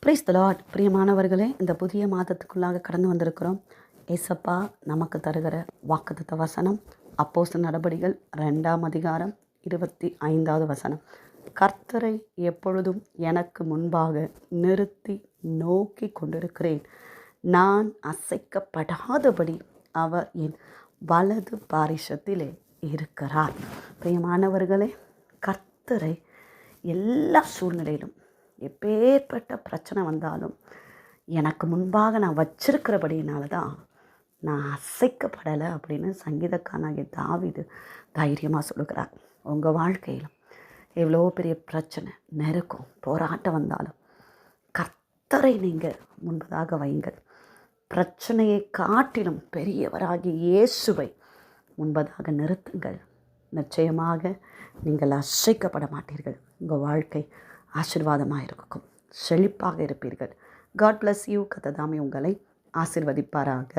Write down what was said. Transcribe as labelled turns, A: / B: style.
A: Praise the Lord. பிரியமானவர்களே, இந்த புதிய மாதத்துக்குள்ளாக கடந்து வந்திருக்கிறோம். ஏசப்பா நமக்கு தருகிற வாக்குத்தத்த வசனம் அப்போஸ்தலர் நடபடிகள் 2ஆம் அதிகாரம் 25வது வசனம். கர்த்தரை எப்பொழுதும் எனக்கு முன்பாக நிறுத்தி நோக்கி கொண்டிருக்கிறேன். நான் அசைக்கப்படாதபடி அவர் என் வலது பாரிசத்திலே இருக்கிறார். பிரியமானவர்களே, கர்த்தரை எல்லா சூழ்நிலையிலும் எப்பேற்பட்ட பிரச்சனை வந்தாலும் எனக்கு முன்பாக நான் வச்சிருக்கிறபடியினால தான் நான் அசைக்கப்படலை அப்படின்னு சங்கீதக்காரனாகிய தாவீது தைரியமாக சொல்லுகிறார். உங்கள் வாழ்க்கையிலும் எவ்வளோ பெரிய பிரச்சனை, நெருக்கம், போராட்டம் வந்தாலும் கர்த்தரை நீங்கள் முன்பதாக வைங்கள். பிரச்சனையை காட்டிலும் பெரியவராகிய இயேசுவை முன்பதாக நிறுத்துங்கள். நிச்சயமாக நீங்கள் அசைக்கப்பட மாட்டீர்கள். உங்கள் வாழ்க்கை ஆசீர்வாதமாக இருக்கும், செழிப்பாக இருப்பீர்கள். God bless you. கர்த்தர் தாமே உங்களை ஆசீர்வதிப்பாராக.